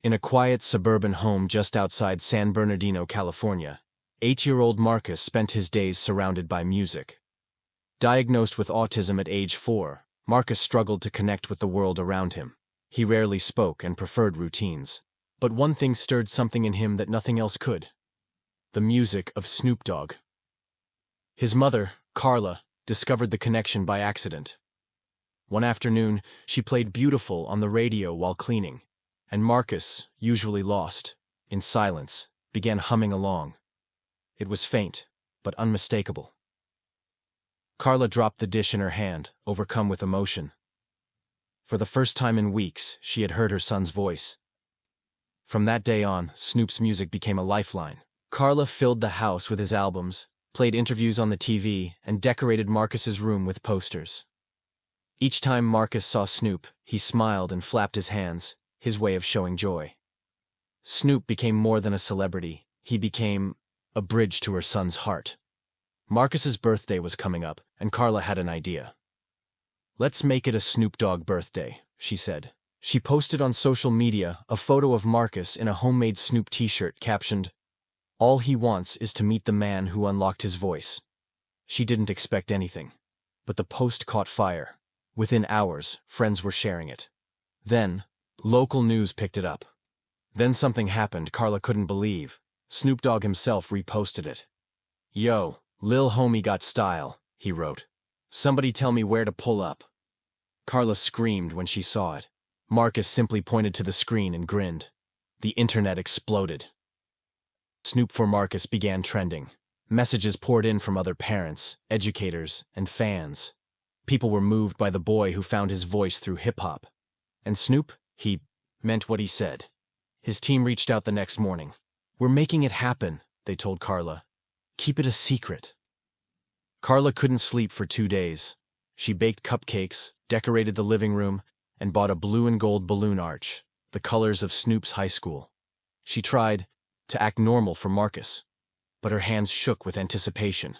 In a quiet suburban home just outside San Bernardino, California, 8-year-old Marcus spent his days surrounded by music. Diagnosed with autism at age 4, Marcus struggled to connect with the world around him. He rarely spoke and preferred routines. But one thing stirred something in him that nothing else could: the music of Snoop Dogg. His mother, Carla, discovered the connection by accident. One afternoon, she played Beautiful on the radio while cleaning, and Marcus, usually lost in silence, began humming along. It was faint, but unmistakable. Carla dropped the dish in her hand, overcome with emotion. For the first time in weeks, she had heard her son's voice. From that day on, Snoop's music became a lifeline. Carla filled the house with his albums, played interviews on the TV, and decorated Marcus's room with posters. Each time Marcus saw Snoop, he smiled and flapped his hands, his way of showing joy. Snoop became more than a celebrity. He became a bridge to her son's heart. Marcus's birthday was coming up, and Carla had an idea. "Let's make it a Snoop Dogg birthday," she said. She posted on social media a photo of Marcus in a homemade Snoop t-shirt captioned, "All he wants is to meet the man who unlocked his voice." She didn't expect anything, but the post caught fire. Within hours, friends were sharing it. Then, local news picked it up. Then something happened Carla couldn't believe. Snoop Dogg himself reposted it. "Yo, lil homie got style," he wrote. "Somebody tell me where to pull up." Carla screamed when she saw it. Marcus simply pointed to the screen and grinned. The internet exploded. Snoop for Marcus began trending. Messages poured in from other parents, educators, and fans. People were moved by the boy who found his voice through hip-hop. And Snoop, he meant what he said. His team reached out the next morning. "We're making it happen," they told Carla. "Keep it a secret." Carla couldn't sleep for 2 days. She baked cupcakes, decorated the living room, and bought a blue and gold balloon arch, the colors of Snoop's high school. She tried to act normal for Marcus, but her hands shook with anticipation.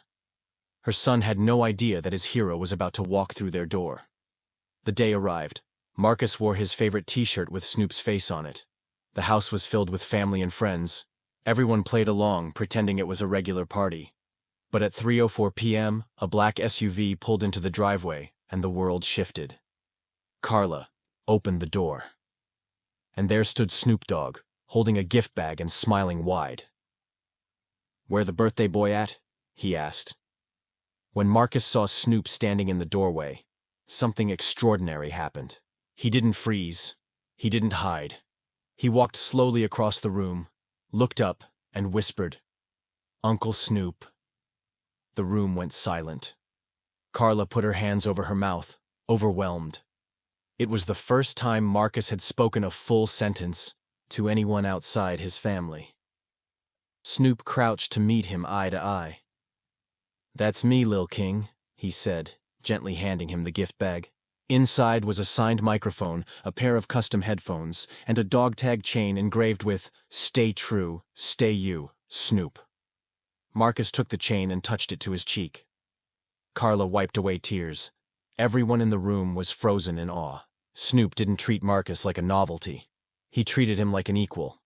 Her son had no idea that his hero was about to walk through their door. The day arrived. Marcus wore his favorite t-shirt with Snoop's face on it. The house was filled with family and friends. Everyone played along, pretending it was a regular party. But at 3:04 p.m., a black SUV pulled into the driveway, and the world shifted. Carla opened the door. And there stood Snoop Dogg, holding a gift bag and smiling wide. "Where the birthday boy at?" he asked. When Marcus saw Snoop standing in the doorway, something extraordinary happened. He didn't freeze. He didn't hide. He walked slowly across the room, looked up, and whispered, "Uncle Snoop." The room went silent. Carla put her hands over her mouth, overwhelmed. It was the first time Marcus had spoken a full sentence to anyone outside his family. Snoop crouched to meet him eye to eye. "That's me, Lil King," he said, gently handing him the gift bag. Inside was a signed microphone, a pair of custom headphones, and a dog tag chain engraved with "Stay true, stay you, Snoop." Marcus took the chain and touched it to his cheek. Carla wiped away tears. Everyone in the room was frozen in awe. Snoop didn't treat Marcus like a novelty. He treated him like an equal.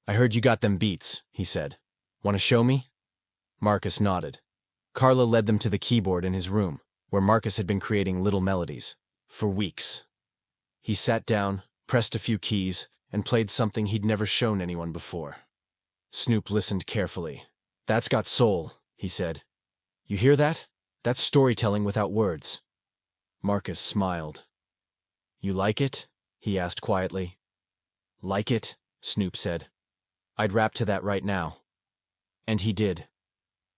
"I heard you got them beats," he said. "Want to show me?" Marcus nodded. Carla led them to the keyboard in his room, where Marcus had been creating little melodies for weeks. He sat down, pressed a few keys, and played something he'd never shown anyone before. Snoop listened carefully. "That's got soul," he said. "You hear that? That's storytelling without words." Marcus smiled. "You like it?" he asked quietly. "Like it?" Snoop said. "I'd rap to that right now." And he did.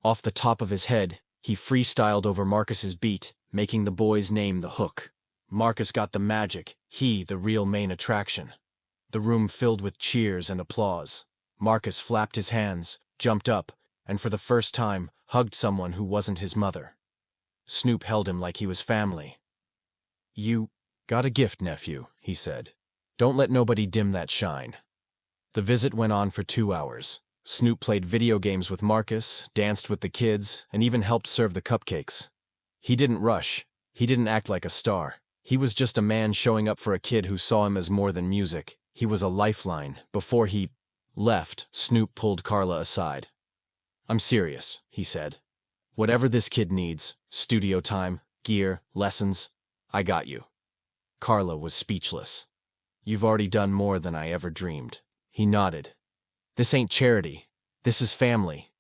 Off the top of his head, he freestyled over Marcus's beat, making the boy's name the hook. Marcus got the magic, he the real main attraction. The room filled with cheers and applause. Marcus flapped his hands, jumped up, and for the first time, hugged someone who wasn't his mother. Snoop held him like he was family. "You got a gift, nephew," he said. "Don't let nobody dim that shine." The visit went on for 2 hours. Snoop played video games with Marcus, danced with the kids, and even helped serve the cupcakes. He didn't rush. He didn't act like a star. He was just a man showing up for a kid who saw him as more than music. He was a lifeline. Before he left, Snoop pulled Carla aside. "I'm serious," he said. "Whatever this kid needs, studio time, gear, lessons, I got you." Carla was speechless. "You've already done more than I ever dreamed." He nodded. "This ain't charity. This is family."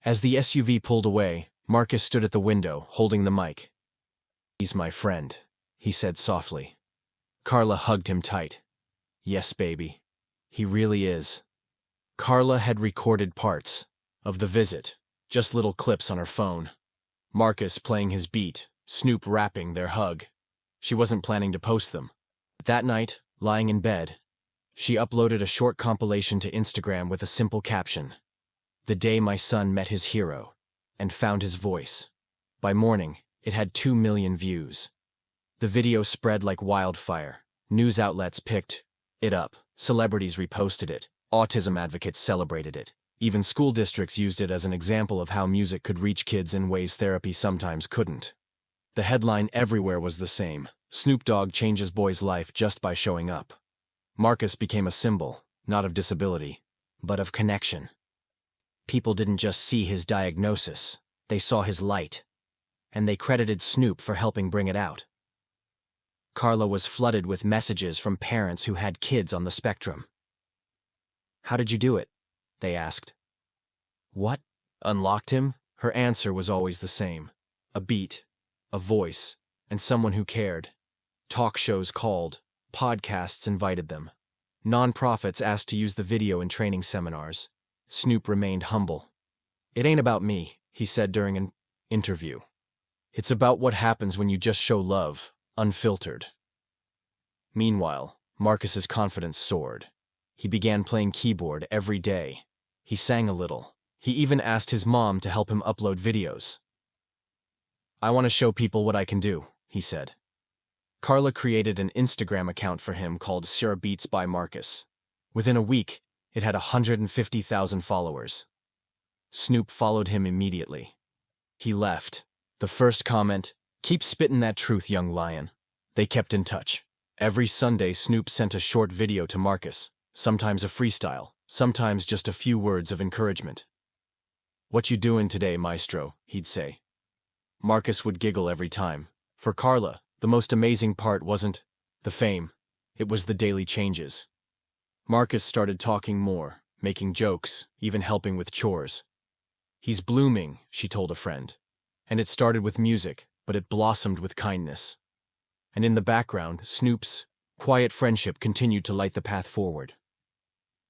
As the SUV pulled away, Marcus stood at the window, holding the mic. "He's my friend," he said softly. Carla hugged him tight. "Yes, baby. He really is." Carla had recorded parts of the visit, just little clips on her phone. Marcus playing his beat, Snoop rapping their hug. She wasn't planning to post them. That night, lying in bed, she uploaded a short compilation to Instagram with a simple caption: "The day my son met his hero and found his voice." By morning, it had 2 million views. The video spread like wildfire. News outlets picked it up. Celebrities reposted it. Autism advocates celebrated it. Even school districts used it as an example of how music could reach kids in ways therapy sometimes couldn't. The headline everywhere was the same: Snoop Dogg changes boy's life just by showing up. Marcus became a symbol, not of disability, but of connection. People didn't just see his diagnosis, they saw his light. And they credited Snoop for helping bring it out. Carla was flooded with messages from parents who had kids on the spectrum. "How did you do it?" they asked. "What unlocked him?" Her answer was always the same: a beat, a voice, and someone who cared. Talk shows called, podcasts invited them. Nonprofits asked to use the video in training seminars. Snoop remained humble. "It ain't about me," he said during an interview. "It's about what happens when you just show love, unfiltered." Meanwhile, Marcus's confidence soared. He began playing keyboard every day. He sang a little. He even asked his mom to help him upload videos. "I want to show people what I can do," he said. Carla created an Instagram account for him called Sure Beats by Marcus. Within a week, it had 150,000 followers. Snoop followed him immediately. He left. The first comment: "Keep spittin' that truth, young lion." They kept in touch. Every Sunday, Snoop sent a short video to Marcus, sometimes a freestyle, sometimes just a few words of encouragement. "What you doing today, maestro?" he'd say. Marcus would giggle every time. For Carla, the most amazing part wasn't the fame, it was the daily changes. Marcus started talking more, making jokes, even helping with chores. "He's blooming," she told a friend. And it started with music, but it blossomed with kindness. And in the background, Snoop's quiet friendship continued to light the path forward.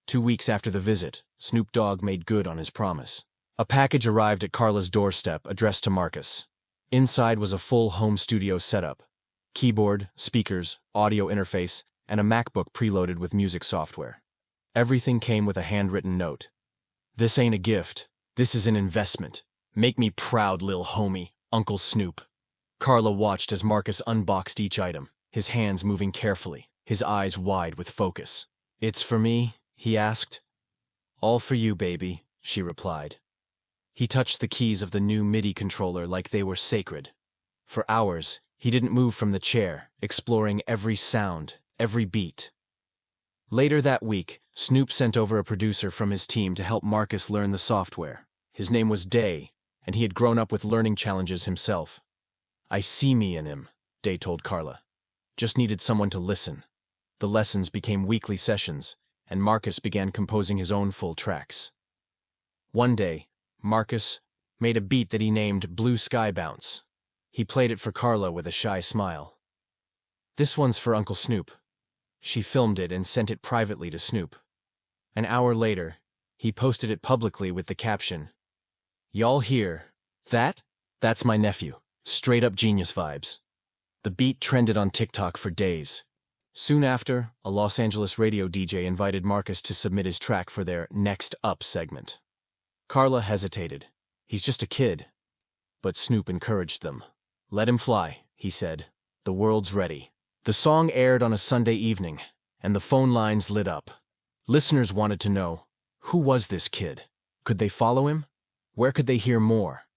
2 weeks after the visit, Snoop Dogg made good on his promise. A package arrived at Carla's doorstep addressed to Marcus. Inside was a full home studio setup: keyboard, speakers, audio interface, and a MacBook preloaded with music software. Everything came with a handwritten note. "This ain't a gift. This is an investment. Make me proud, lil homie, Uncle Snoop." Carla watched as Marcus unboxed each item, his hands moving carefully, his eyes wide with focus. "It's for me?" he asked. "All for you, baby," she replied. He touched the keys of the new MIDI controller like they were sacred. For hours, he didn't move from the chair, exploring every sound, every beat. Later that week, Snoop sent over a producer from his team to help Marcus learn the software. His name was Day, and he had grown up with learning challenges himself. "I see me in him," Day told Carla. "Just needed someone to listen." The lessons became weekly sessions, and Marcus began composing his own full tracks. One day, Marcus made a beat that he named Blue Sky Bounce. He played it for Carla with a shy smile. "This one's for Uncle Snoop." She filmed it and sent it privately to Snoop. An hour later, he posted it publicly with the caption, "Y'all hear that? That's my nephew. Straight up genius vibes." The beat trended on TikTok for days. Soon after, a Los Angeles radio DJ invited Marcus to submit his track for their Next Up segment. Carla hesitated. "He's just a kid." But Snoop encouraged them. "Let him fly," he said. "The world's ready." The song aired on a Sunday evening, and the phone lines lit up. Listeners wanted to know, who was this kid? Could they follow him? Where could they hear more?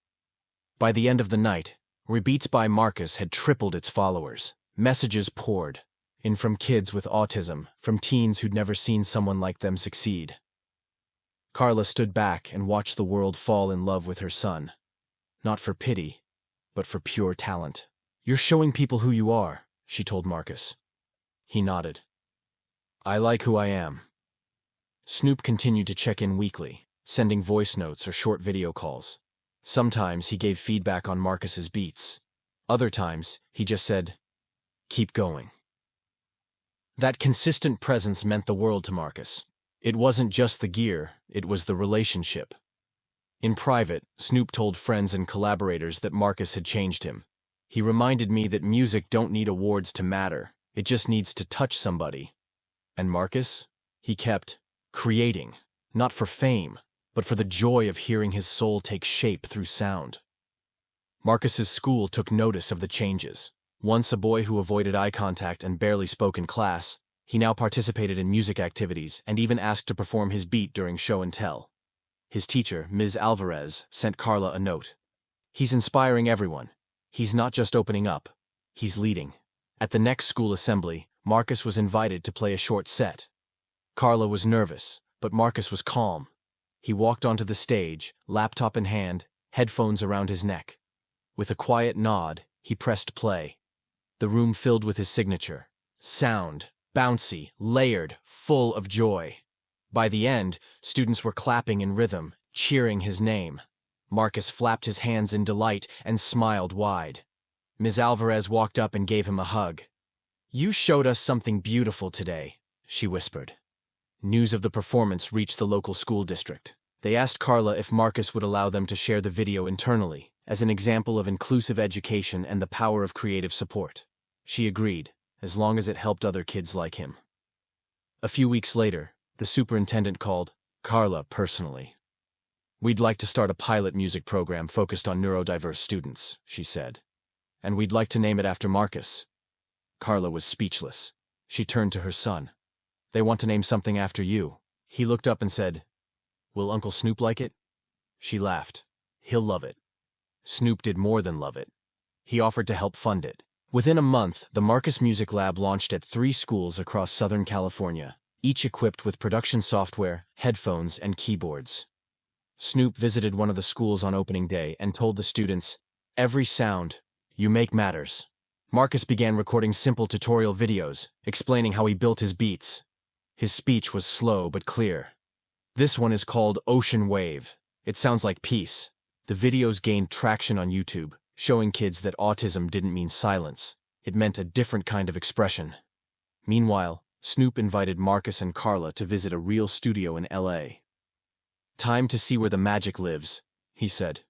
By the end of the night, Rebeats by Marcus had tripled its followers. Messages poured. in from kids with autism, from teens who'd never seen someone like them succeed. Carla stood back and watched the world fall in love with her son. Not for pity, but for pure talent. "You're showing people who you are," she told Marcus. He nodded. "I like who I am." Snoop continued to check in weekly, sending voice notes or short video calls. Sometimes he gave feedback on Marcus's beats. Other times, he just said, "Keep going." That consistent presence meant the world to Marcus. It wasn't just the gear, it was the relationship. In private, Snoop told friends and collaborators that Marcus had changed him. "He reminded me that music don't need awards to matter, it just needs to touch somebody." And Marcus? He kept creating, not for fame, but for the joy of hearing his soul take shape through sound. Marcus's school took notice of the changes. Once a boy who avoided eye contact and barely spoke in class, he now participated in music activities and even asked to perform his beat during show and tell. His teacher, Ms. Alvarez, sent Carla a note. "He's inspiring everyone. He's not just opening up, he's leading." At the next school assembly, Marcus was invited to play a short set. Carla was nervous, but Marcus was calm. He walked onto the stage, laptop in hand, headphones around his neck. With a quiet nod, he pressed play. The room filled with his signature. Sound, bouncy, layered, full of joy. By the end, students were clapping in rhythm, cheering his name. Marcus flapped his hands in delight and smiled wide. Ms. Alvarez walked up and gave him a hug. "You showed us something beautiful today," she whispered. News of the performance reached the local school district. They asked Carla if Marcus would allow them to share the video internally, as an example of inclusive education and the power of creative support. She agreed, as long as it helped other kids like him. A few weeks later, the superintendent called Carla personally. "We'd like to start a pilot music program focused on neurodiverse students," she said. "And we'd like to name it after Marcus." Carla was speechless. She turned to her son. "They want to name something after you." He looked up and said, "Will Uncle Snoop like it?" She laughed. "He'll love it." Snoop did more than love it. He offered to help fund it. Within a month, the Marcus Music Lab launched at 3 schools across Southern California, each equipped with production software, headphones, and keyboards. Snoop visited one of the schools on opening day and told the students, "Every sound you make matters." Marcus began recording simple tutorial videos, explaining how he built his beats. His speech was slow but clear. "This one is called Ocean Wave. It sounds like peace." The videos gained traction on YouTube, showing kids that autism didn't mean silence. It meant a different kind of expression. Meanwhile, Snoop invited Marcus and Carla to visit a real studio in LA. "Time to see where the magic lives," he said.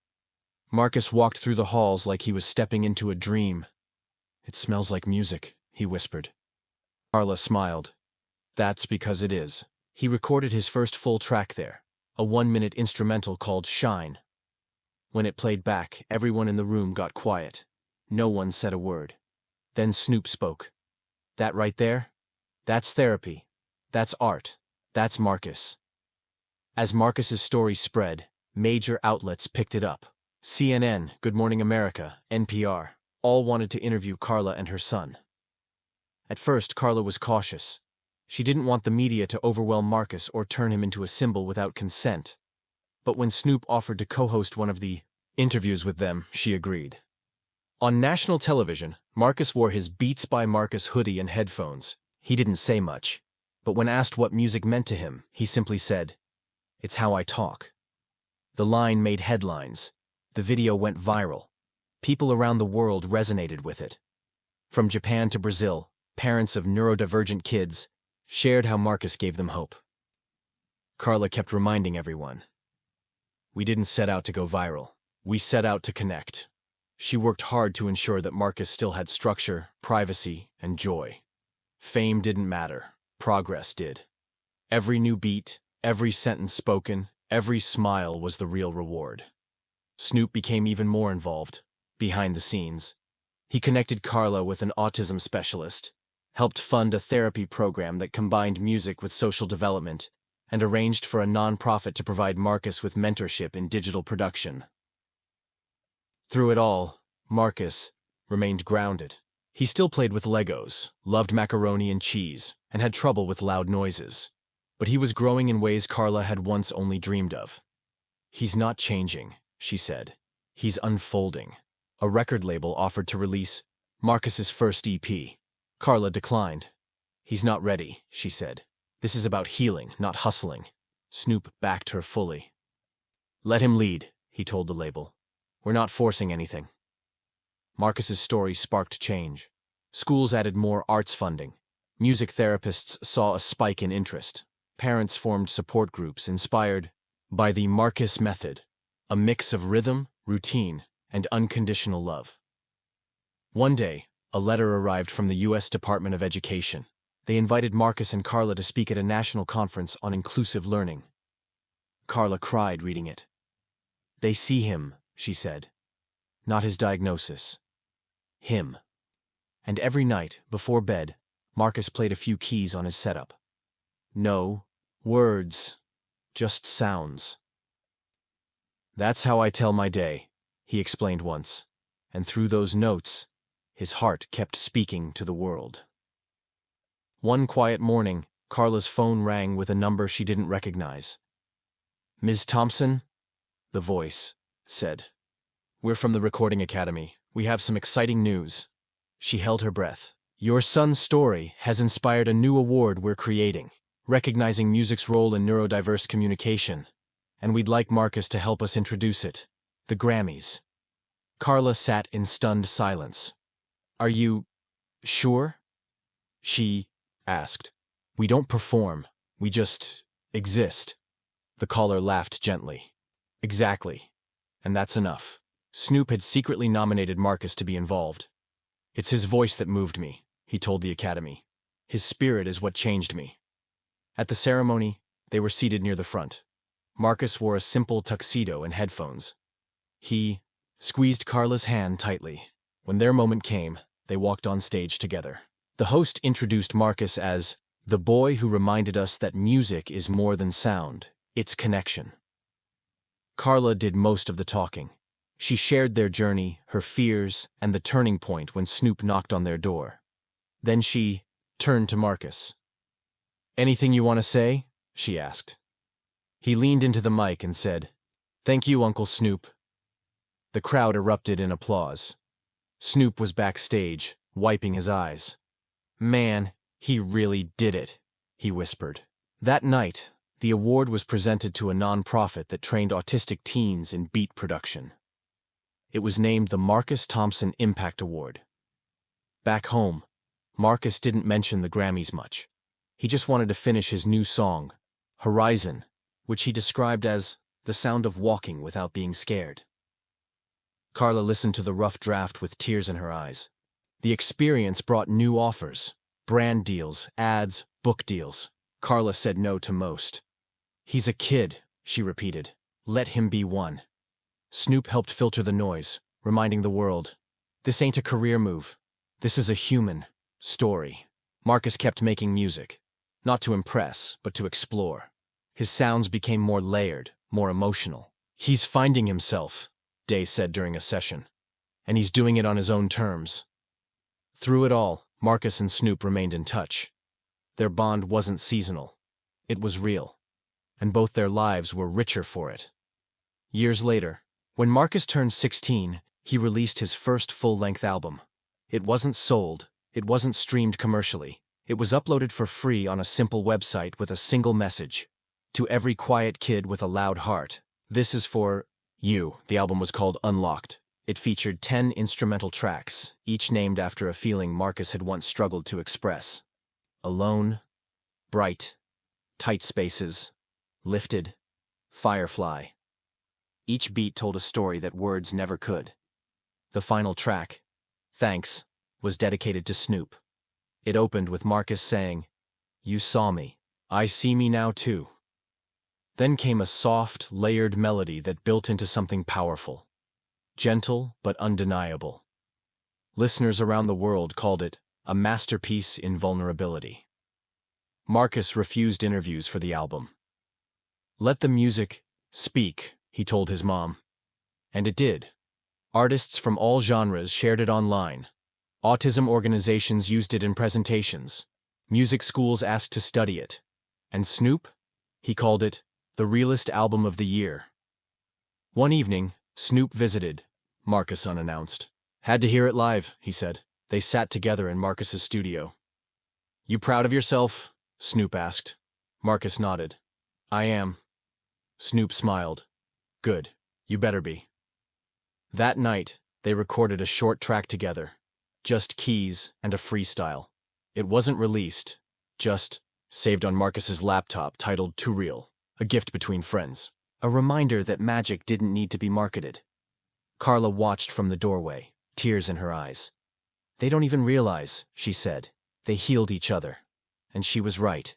Marcus walked through the halls like he was stepping into a dream. "It smells like music," he whispered. Carla smiled. "That's because it is." He recorded his first full track there, a 1-minute instrumental called Shine. When it played back, everyone in the room got quiet. No one said a word. Then Snoop spoke. "That right there? That's therapy. That's art. That's Marcus." As Marcus's story spread, major outlets picked it up. CNN, Good Morning America, NPR, all wanted to interview Carla and her son. At first, Carla was cautious. She didn't want the media to overwhelm Marcus or turn him into a symbol without consent. But when Snoop offered to co-host one of the interviews with them, she agreed. On national television, Marcus wore his Beats by Marcus hoodie and headphones. He didn't say much, but when asked what music meant to him, he simply said, "It's how I talk." The line made headlines. The video went viral. People around the world resonated with it. From Japan to Brazil, parents of neurodivergent kids shared how Marcus gave them hope. Carla kept reminding everyone, "We didn't set out to go viral. We set out to connect." She worked hard to ensure that Marcus still had structure, privacy, and joy. Fame didn't matter. Progress did. Every new beat, every sentence spoken, every smile was the real reward. Snoop became even more involved, behind the scenes. He connected Carla with an autism specialist, helped fund a therapy program that combined music with social development, and arranged for a nonprofit to provide Marcus with mentorship in digital production. Through it all, Marcus remained grounded. He still played with Legos, loved macaroni and cheese, and had trouble with loud noises. But he was growing in ways Carla had once only dreamed of. "He's not changing," she said. "He's unfolding." A record label offered to release Marcus's first EP. Carla declined. "He's not ready," she said. "This is about healing, not hustling." Snoop backed her fully. "Let him lead," he told the label. "We're not forcing anything." Marcus's story sparked change. Schools added more arts funding. Music therapists saw a spike in interest. Parents formed support groups inspired by the Marcus method, a mix of rhythm, routine, and unconditional love. One day, a letter arrived from the U.S. Department of Education. They invited Marcus and Carla to speak at a national conference on inclusive learning. Carla cried reading it. "They see him," she said. "Not his diagnosis. Him." And every night, before bed, Marcus played a few keys on his setup. No words, just sounds. "That's how I tell my day," he explained once, and through those notes, his heart kept speaking to the world. One quiet morning, Carla's phone rang with a number she didn't recognize. "Ms. Thompson?" the voice said. "We're from the Recording Academy. We have some exciting news." She held her breath. "Your son's story has inspired a new award we're creating, recognizing music's role in neurodiverse communication, and we'd like Marcus to help us introduce it. The Grammys." Carla sat in stunned silence. "Are you sure?" she asked. "We don't perform. We just exist." The caller laughed gently. "Exactly. And that's enough." Snoop had secretly nominated Marcus to be involved. "It's his voice that moved me," he told the Academy. "His spirit is what changed me." At the ceremony, they were seated near the front. Marcus wore a simple tuxedo and headphones. He squeezed Carla's hand tightly. When their moment came, they walked on stage together. The host introduced Marcus as the boy who reminded us that music is more than sound, it's connection. Carla did most of the talking. She shared their journey, her fears, and the turning point when Snoop knocked on their door. Then she turned to Marcus. "Anything you want to say?" she asked. He leaned into the mic and said, "Thank you, Uncle Snoop." The crowd erupted in applause. Snoop was backstage, wiping his eyes. "Man, he really did it," he whispered. That night, the award was presented to a nonprofit that trained autistic teens in beat production. It was named the Marcus Thompson Impact Award. Back home, Marcus didn't mention the Grammys much. He just wanted to finish his new song, Horizon, which he described as the sound of walking without being scared. Carla listened to the rough draft with tears in her eyes. The experience brought new offers, brand deals, ads, book deals. Carla said no to most. "He's a kid," she repeated. "Let him be one." Snoop helped filter the noise, reminding the world, this ain't a career move. This is a human story. Marcus kept making music, not to impress, but to explore. His sounds became more layered, more emotional. "He's finding himself," Day said during a session, "and he's doing it on his own terms." Through it all, Marcus and Snoop remained in touch. Their bond wasn't seasonal. It was real. And both their lives were richer for it. Years later, when Marcus turned 16, he released his first full-length album. It wasn't sold, it wasn't streamed commercially. It was uploaded for free on a simple website with a single message. To every quiet kid with a loud heart, this is for you. The album was called Unlocked. It featured 10 instrumental tracks, each named after a feeling Marcus had once struggled to express. Alone, bright, tight spaces, lifted, firefly. Each beat told a story that words never could. The final track, Thanks, was dedicated to Snoop. It opened with Marcus saying, "You saw me. I see me now too." Then came a soft, layered melody that built into something powerful. Gentle but undeniable. Listeners around the world called it a masterpiece in vulnerability. Marcus refused interviews for the album. "Let the music speak," he told his mom. And it did. Artists from all genres shared it online. Autism organizations used it in presentations. Music schools asked to study it. And Snoop? He called it the realest album of the year. One evening, Snoop visited Marcus unannounced. Had to hear it live, he said. They sat together in Marcus's studio. You proud of yourself? Snoop asked. Marcus nodded. I am. Snoop smiled. Good. You better be. That night, they recorded a short track together. Just keys and a freestyle. It wasn't released, just saved on Marcus's laptop titled Too Real, a gift between friends. A reminder that magic didn't need to be marketed. Carla watched from the doorway, tears in her eyes. They don't even realize, she said. They healed each other. And she was right.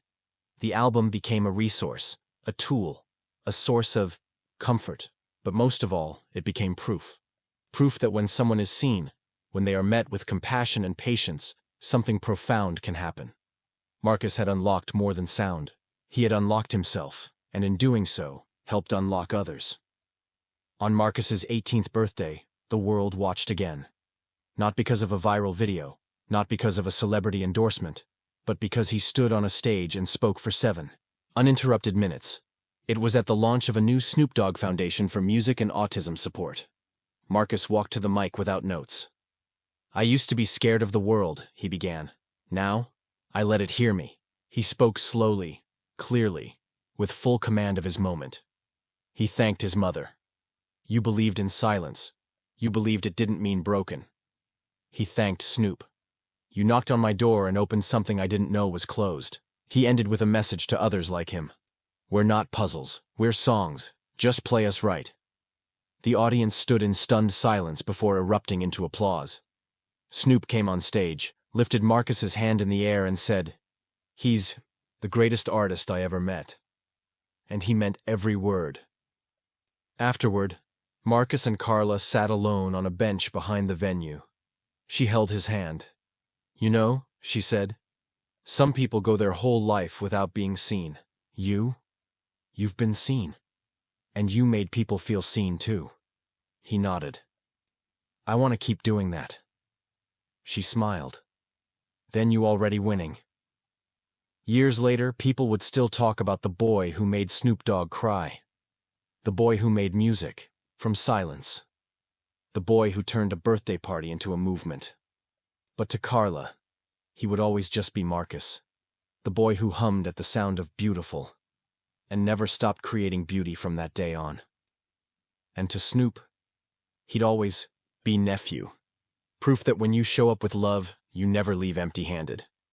The album became a resource, a tool, a source of comfort. But most of all, it became proof. Proof that when someone is seen, when they are met with compassion and patience, something profound can happen. Marcus had unlocked more than sound. He had unlocked himself, and in doing so, helped unlock others. On Marcus's 18th birthday, the world watched again. Not because of a viral video, not because of a celebrity endorsement, but because he stood on a stage and spoke for 7 uninterrupted minutes. It was at the launch of a new Snoop Dogg Foundation for Music and Autism Support. Marcus walked to the mic without notes. I used to be scared of the world, he began. Now, I let it hear me. He spoke slowly, clearly, with full command of his moment. He thanked his mother. You believed in silence. You believed it didn't mean broken. He thanked Snoop. You knocked on my door and opened something I didn't know was closed. He ended with a message to others like him. We're not puzzles. We're songs. Just play us right. The audience stood in stunned silence before erupting into applause. Snoop came on stage, lifted Marcus's hand in the air and said, He's the greatest artist I ever met. And he meant every word. Afterward, Marcus and Carla sat alone on a bench behind the venue. She held his hand. You know, she said, some people go their whole life without being seen. You've been seen. And you made people feel seen too. He nodded. I want to keep doing that. She smiled. Then you already winning. Years later, people would still talk about the boy who made Snoop Dogg cry. The boy who made music from silence. The boy who turned a birthday party into a movement. But to Carla, he would always just be Marcus. The boy who hummed at the sound of beautiful and never stopped creating beauty from that day on. And to Snoop, he'd always be nephew. Proof that when you show up with love, you never leave empty-handed.